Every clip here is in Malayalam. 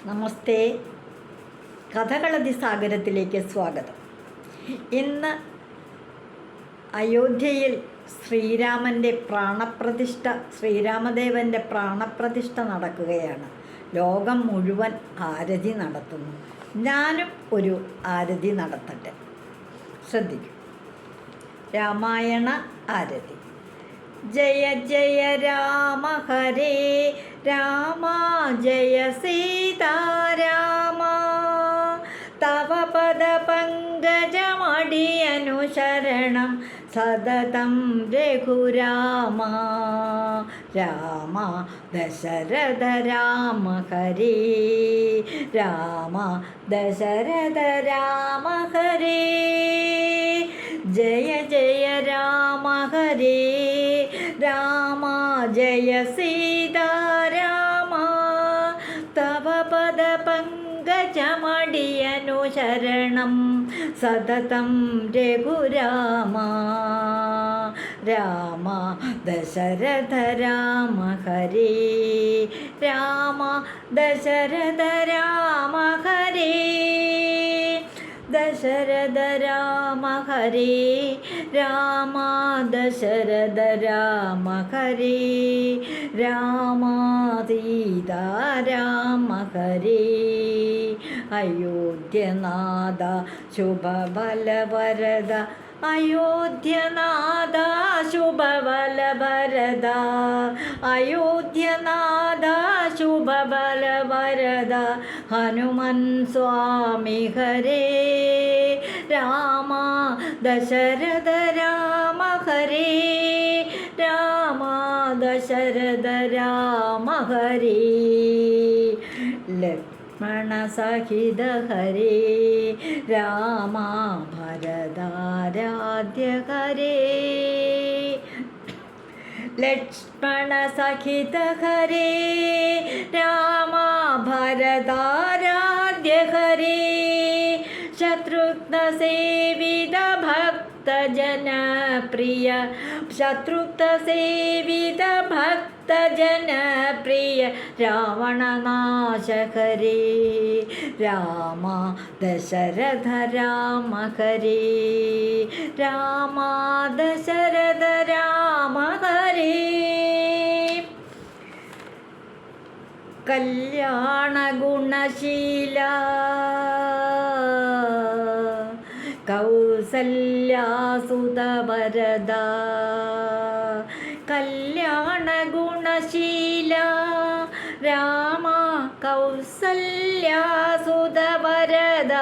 നമസ്തേ. കഥകളതിസാഗരത്തിലേക്ക് സ്വാഗതം. ഇന്ന് അയോധ്യയിൽ ശ്രീരാമദേവൻ്റെ പ്രാണപ്രതിഷ്ഠ നടക്കുകയാണ്. ലോകം മുഴുവൻ ആരതി നടത്തുന്നു. ഞാനും ഒരു ആരതി നടത്തട്ടെ. ശ്രദ്ധിക്കൂ. രാമായണ ആരതി. ജയ ജയ രാമ ഹരേ രാമ, ജയ സീതാരാമ. തവ പദ പങ്കജമടിയനുശരണം സതതം രഘുരാമ. രാമ ദശരഥ രാമ ഹരേ രാമ, ദശരഥ രാമ ഹരേ. ജയ ജയ രാമ ഹരേ രാമ, ജയ സീതാരാമ. തവ പദ പങ്കജമടിയനുശരണം സതതം രഘുരാമ. രാമ ദശരഥ രാമ ഹരേ രാമ, ദശരഥ രാമ ഹരേ. ദശരഥ രാമ ഹരേ രാമ, ദശരഥ രാമ ഹരേ രാമ. സീതാരാമ ഹരേ. അയോധ്യനാഥ ശുഭബലവരദ, അയോധ്യനാഥ ശുഭബലവരദ, അയോധ്യനാഥ ശുഭബലവരദ. ഹനുമൻ സ്വാമി ഹരേ രാമ, ദശരഥ രാമ ഹരേ രാമ, ദശരഥ രാമ ഹരേ. ലക്ഷ്മണ സഹിത ഹരേ രാമ, ഭരതാരാധ്യ ഹരേ. ലക്ഷ്മണ സഹിത ഹരേ രാമ, ഭരതാരാധ്യ ഹരേ. ശത്രുഘ്ന സേവിത ഭക്ത ജനപ്രിയ, ശത്രുഘ്ന സേവിത ഭക്ത ജനപ്രിയ. രാവണനാശ ഹരേ രാമ, ദശരഥ രാമ ഹരേ രാമ, ദശരഥ രാമ ഹരേ. കല്യാണ ഗുണശീല കൗസല്യാസുത വരദ. കല്യാണ ഗുണശീല രാമ, കൗസല്യാസുത വരദ.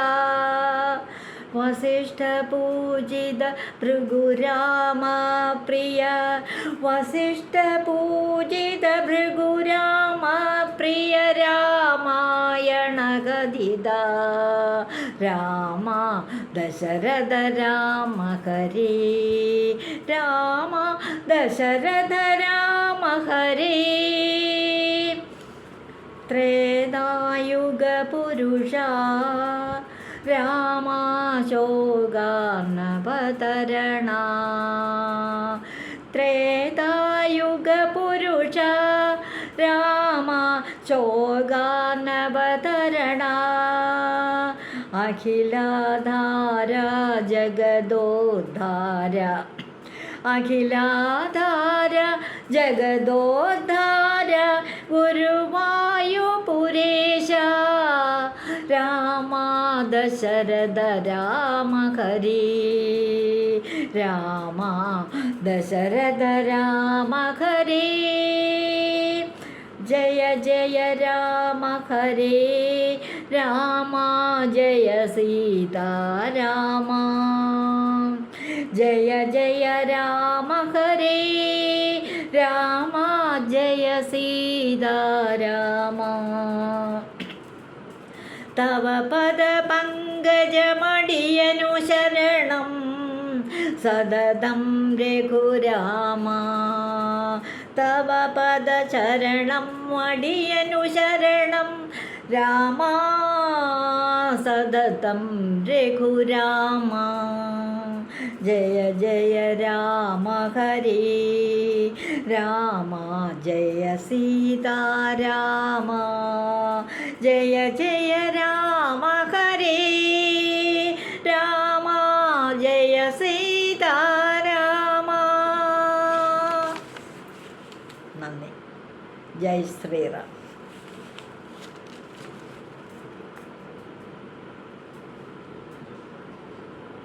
വസിഷ്ഠ പൂജിത ഭൃഗുരാമ പ്രിയ, വസിഷ്ഠ പൂജിത ഭൃഗുരാമ പ്രിയ. രാമായണ ഗദിത രാമ, ദശരഥ രാമ ഹരേ രാമ, ദശരഥ രാമ ഹരേ. ത്രേതായുഗ പുരുഷ രാമ, ശോകാർണവതരണ. ത്രേതായുഗ പുരുഷ രാമ, ശോകാർണവതരണ. അഖിലാധാര ജഗദോദ്ധാര, അഖിലാധാര ജഗദോദ്ധാര. ഗുരുവായൂപുരേശ രാമ, ദശരഥ രാമ ഹരേ രാമ, ദശരഥ രാമ ഹരേ. ജയ ജയ രാമ ഹരേ രാമ, ജയ സീതാരാമ. ജയ ജയ രാമ ഹരേ രാമ, ജയ സീതാരാമ. തവ പദ പങ്കജമടിയനുശരണം സതതം രഘുരാമ. തവ പദ ശരണം അടിയനുശരണം രാമ, സതതം രഘുരാമ. ജയ ജയ രാമ ഹരേ രാമ, ജയ സീതാരാമ. ജയ ജയ രാമ ഹരേ രാമ ജയ സീതാരാമ. നന്ദി. ജയ് ശ്രീറാം.